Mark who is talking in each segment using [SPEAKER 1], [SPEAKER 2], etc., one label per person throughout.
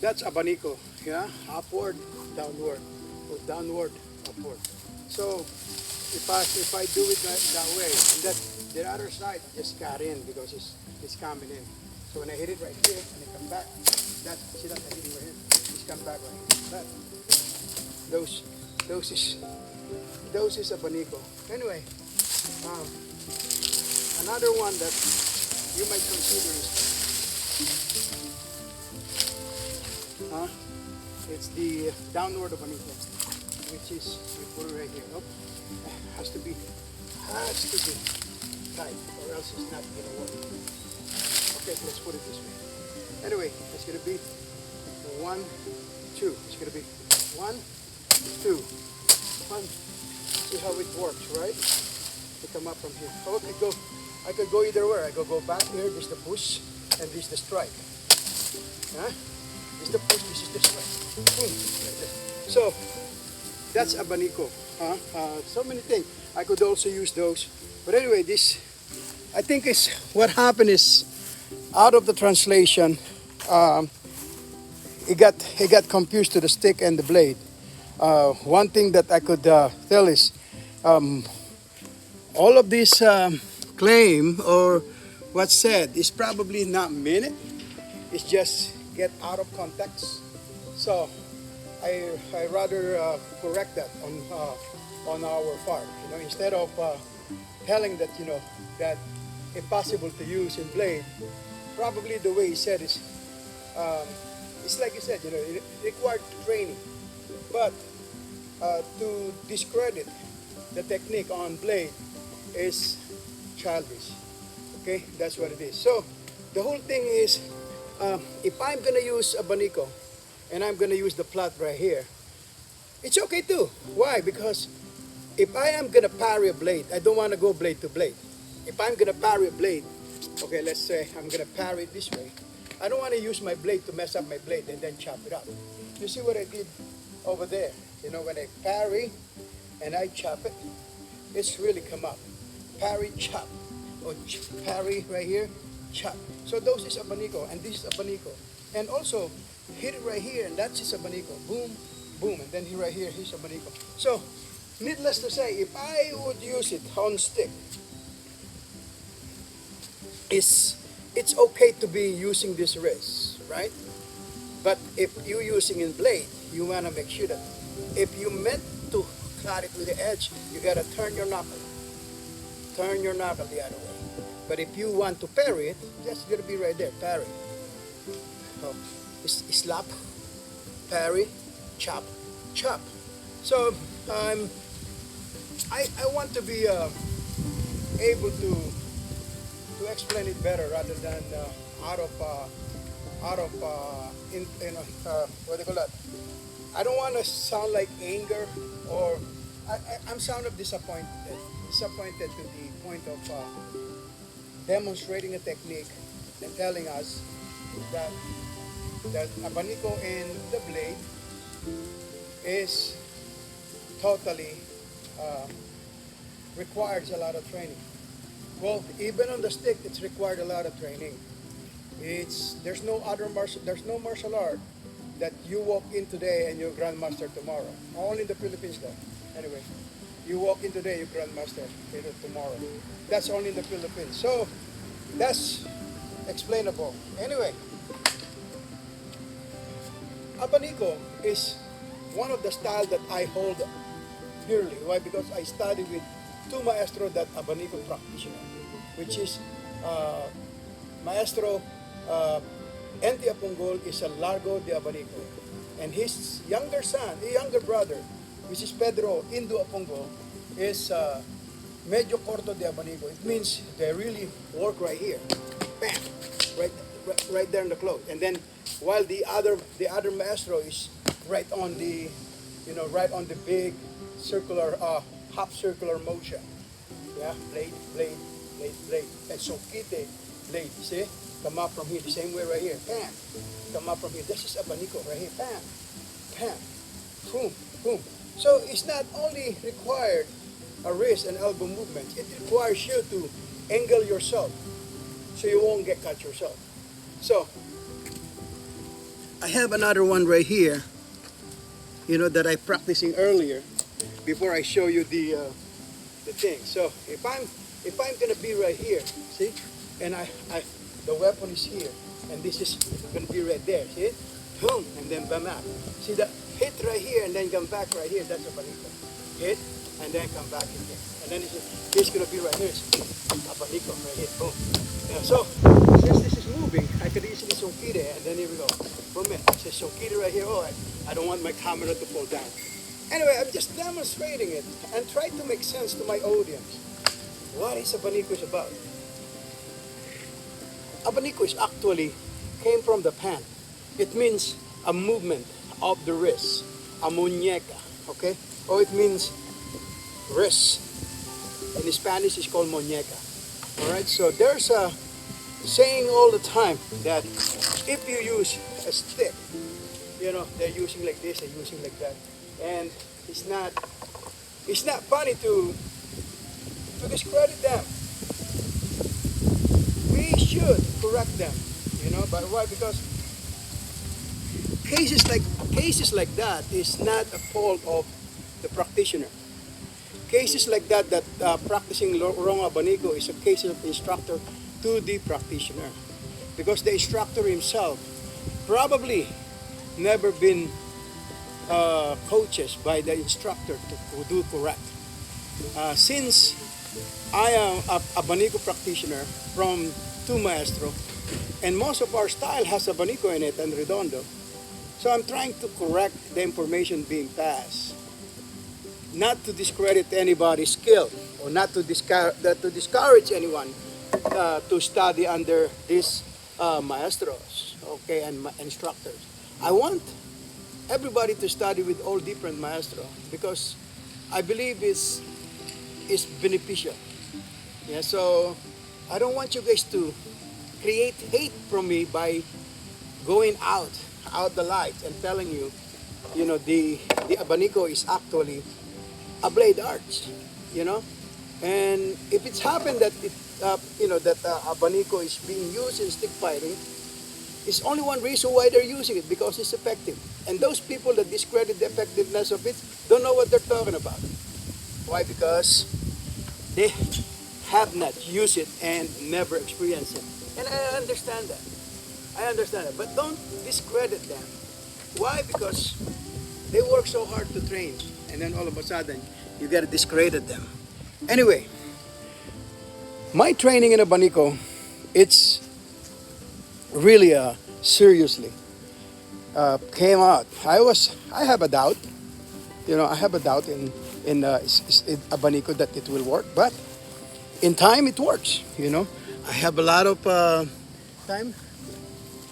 [SPEAKER 1] That's abaniko, yeah, upward, downward, or downward, upward. So if I do it that way, and that the other side just got in because it's coming in. So when I hit it right here and I come back, see that I'm hitting right here. It's come back right here. But those is abaniko. Anyway, another one that you might consider is it's the downward abaniko, which is we put it right here. Oh, has to be tight, or else it's not gonna work. Okay, let's put it this way. Anyway, it's gonna be 1, 2. It's gonna be 1, 2, 1. See how it works, right? To come up from here. Oh, I could go either way. I could go back here. This is the push, and this is the strike. Huh? This is the push. This is the strike. Boom. Like that. So that's abaniko. So many things. I could also use those. But anyway, this I think is what happened is out of the translation. It got confused to the stick and the blade. One thing that I could tell is all of this claim or what's said is probably not mean it. It's just get out of context. So I rather correct that on our part. You know, instead of telling that that impossible to use in blade, probably the way he said is it's like you said, it required training. But to discredit the technique on blade is childish. Okay, that's what it is. So the whole thing is, if I'm gonna use abaniko and I'm gonna use the plot right here, it's okay too. Why? Because if I am gonna parry a blade, I don't want to go blade to blade. If I'm gonna parry a blade, okay, let's say I'm gonna parry it this way. I don't want to use my blade to mess up my blade and then chop it up. You see what I did over there? When I parry and I chop it, it's really come up. Parry, chop. Or parry right here, chop. So those is abaniko, and this is abaniko. And also, hit it right here, and that's his abaniko. Boom, boom, and then right here, he's abaniko. So, needless to say, if I would use it on stick, it's okay to be using this wrist, right? But if you're using in blade, you want to make sure that if you meant to cut it with the edge, you got to turn your knuckle. Turn your knuckle the other way. But if you want to parry it, that's going to be right there, parry. So, slap, parry, chop, chop. So, I want to be able to explain it better rather than what do you call that? I don't want to sound like anger, or I'm sound of disappointed to the point of demonstrating a technique and telling us that abaniko in the blade is totally requires a lot of training. Well, even on the stick, it's required a lot of training. There's no martial art that you walk in today and you're grandmaster tomorrow. Only in the Philippines though. Anyway, you walk in today, you're grandmaster tomorrow. That's only in the Philippines. So that's explainable. Anyway, abaniko is one of the styles that I hold dearly. Why? Because I studied with two maestro that abaniko practitioner, which is maestro Enti Apongol is a Largo de Abanico, and his younger brother, which is Pedro Indo Apongol, is Medyo Corto de Abanico. It means they really work right here, bam, right there in the cloth, and then while the other maestro is right on the big circular half circular motion. Yeah, blade, and so kite blade. See, come up from here the same way right here. Bam, come up from here. This is abaniko right here. Bam, bam, boom, boom. So it's not only required a wrist and elbow movements. It requires you to angle yourself so you won't get cut yourself. So I have another one right here, you know, that I practicing earlier before I show you the thing. So if I'm gonna be right here, see, and the weapon is here, and this is gonna be right there, see it? Boom, and then bam out. See the hit right here, and then come back right here. That's a abaniko. Hit, and then come back in here, and then this gonna be right here. Abaniko, right here, boom. Yeah, so since this is moving, I could easily sonkite, and then here we go. Boom, it says sonkite right here. Oh, I don't want my camera to fall down. Anyway, I'm just demonstrating it and try to make sense to my audience. What is abaniko is about? Abaniko is actually came from the pan. It means a movement of the wrist, a muñeca, okay? Or it means wrist. In Spanish, it's called muñeca. All right, so there's a saying all the time that if you use a stick, you know, they're using like this, they're using like that. And it's not funny to discredit them. We should correct them, you know. But why? Because cases like that is not a fault of the practitioner. Cases like that practicing wrong abaniko is a case of instructor to the practitioner, because the instructor himself probably never been coaches by the instructor to do correct. Since I am a abaniko practitioner from two maestro, and most of our style has abaniko in it and redondo, so I'm trying to correct the information being passed, not to discredit anybody's skill or not to discourage anyone to study under these maestros, okay, and instructors. I want everybody to study with all different maestro, because I believe it's beneficial. Yeah, so I don't want you guys to create hate from me by going out the light and telling you, you know, the abaniko is actually a blade arts, you know. And if it's happened that abaniko is being used in stick fighting, it's only one reason why they're using it, because it's effective. And those people that discredit the effectiveness of it don't know what they're talking about. Why? Because they have not used it and never experienced it. And I understand that. But don't discredit them. Why? Because they work so hard to train, and then all of a sudden you gotta discredit them. Anyway, my training in abaniko, it's really seriously came out. I have a doubt, you know, in abaniko that it will work, but in time it works, you know. I have a lot of time,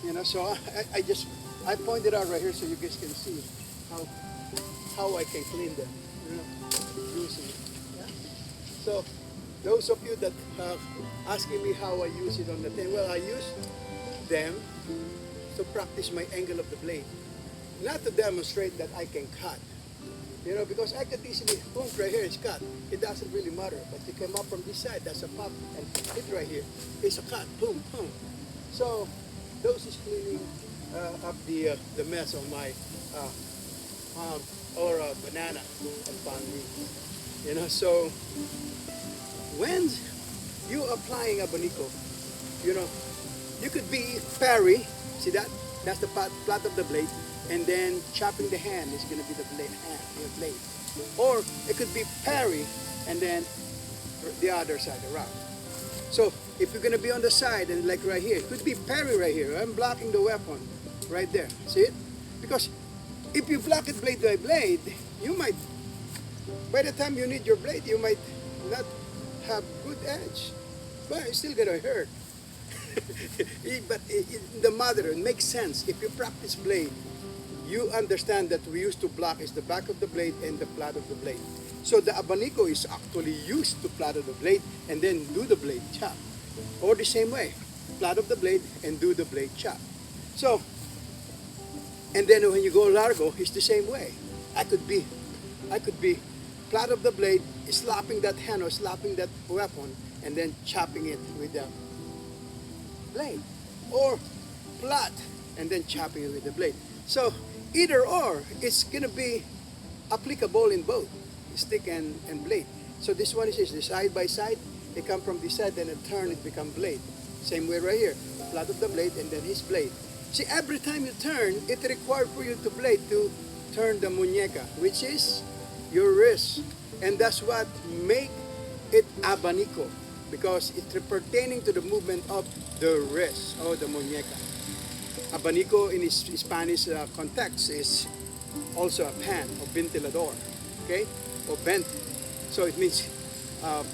[SPEAKER 1] you know, so I pointed out right here so you guys can see how I can clean them, you know, using it. Yeah? So those of you that asking me how I use it on the thing, well, I use them to practice my angle of the blade, not to demonstrate that I can cut, you know, because I could easily, boom, right here is cut. It doesn't really matter, but you come up from this side, that's a pop, and hit right here, it's a cut, boom, boom. So those is cleaning up the mess on my palm or banana and palm leaf, you know. So when you applying abaniko, you know, you could be parry, see that? That's the flat of the blade, and then chopping the hand is going to be the blade. Or it could be parry, and then the other side around. So if you're going to be on the side, and like right here, it could be parry right here. I'm blocking the weapon right there. See it? Because if you block it blade by blade, you might, by the time you need your blade, you might not have good edge, but it's still going to hurt. But the matter, it makes sense. If you practice blade, you understand that we used to block is the back of the blade and the flat of the blade. So the abaniko is actually used to flat of the blade and then do the blade chop. Or the same way, flat of the blade and do the blade chop. So, and then when you go largo, it's the same way. I could be flat of the blade, slapping that hand or slapping that weapon, and then chopping it with the blade. Or flat and then chopping it with the blade. So either or, it's gonna be applicable in both stick and blade. So this one is the side by side. They come from this side, then a turn, it become blade. Same way right here, flat of the blade and then his blade. See, every time you turn, it requires for you to blade to turn the muñeca, which is your wrist. And that's what make it abanico, because it's pertaining to the movement of the wrist or the muñeca. Abanico in its Spanish context is also a pan or ventilador, okay, or vent. So it means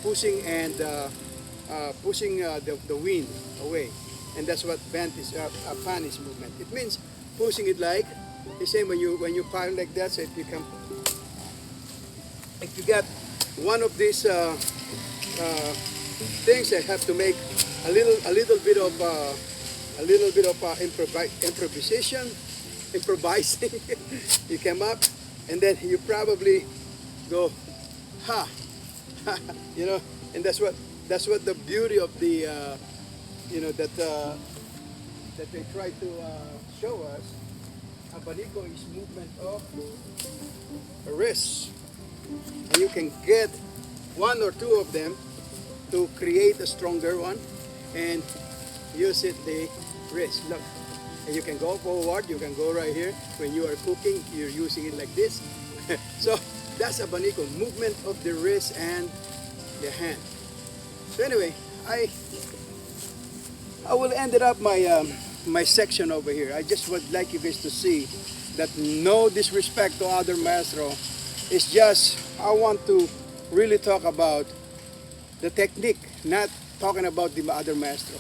[SPEAKER 1] pushing and pushing the wind away, and that's what vent is. A fan is movement. It means pushing it like the same when you pound like that. So if you get one of these things, I have to make a little bit of improvisation, improvising. You come up, and then you probably go, ha, you know, and that's what the beauty of the that they try to show us. Abanico is movement of the wrist, and you can get one or two of them to create a stronger one, and use it the wrist. Look, and you can go forward, you can go right here. When you are cooking, you're using it like this. So that's abanico, movement of the wrist and the hand. So anyway, I will end it up my section over here. I just would like you guys to see that no disrespect to other maestro. It's just I want to really talk about the technique, not talking about the other maestro,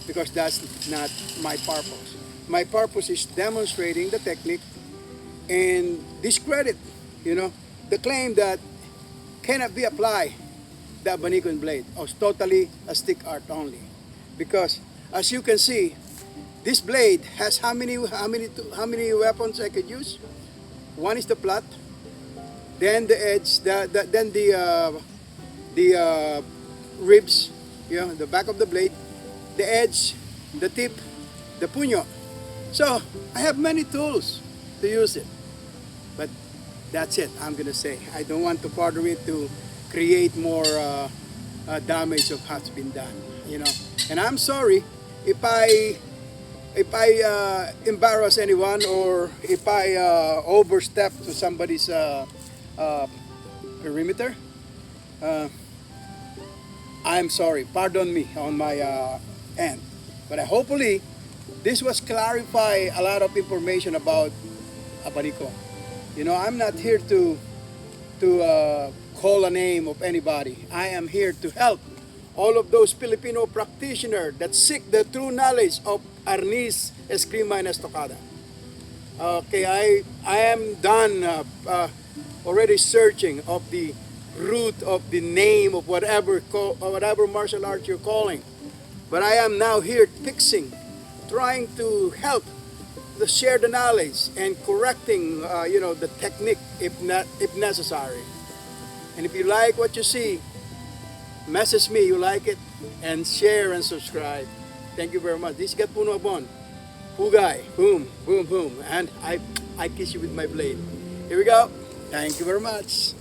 [SPEAKER 1] because that's not my purpose. My purpose is demonstrating the technique and discredit, the claim that cannot be applied the abanico blade, or it's totally a stick art only. Because as you can see, this blade has how many weapons I could use? One is the flat, then the edge, then the ribs, the back of the blade, the edge, the tip, the puño. So I have many tools to use it, but that's it. I'm gonna say I don't want to bother it to create more damage of what's been done, And I'm sorry if I embarrass anyone, or if I overstep to somebody's perimeter. I'm sorry. Pardon me on my end. But hopefully this was clarify a lot of information about abanico. I'm not here to call a name of anybody. I am here to help all of those Filipino practitioners that seek the true knowledge of Arnis, Eskrima, and Estocada. Okay, I am done already searching of the root of the name of whatever martial art you're calling. But I am now here fixing, trying to help to share the knowledge and correcting, the technique if necessary. And if you like what you see, message me you like it, and share and subscribe. Thank you very much. This is Gat Puno Abon. Hugay, boom, boom, boom. And I kiss you with my blade. Here we go. Thank you very much.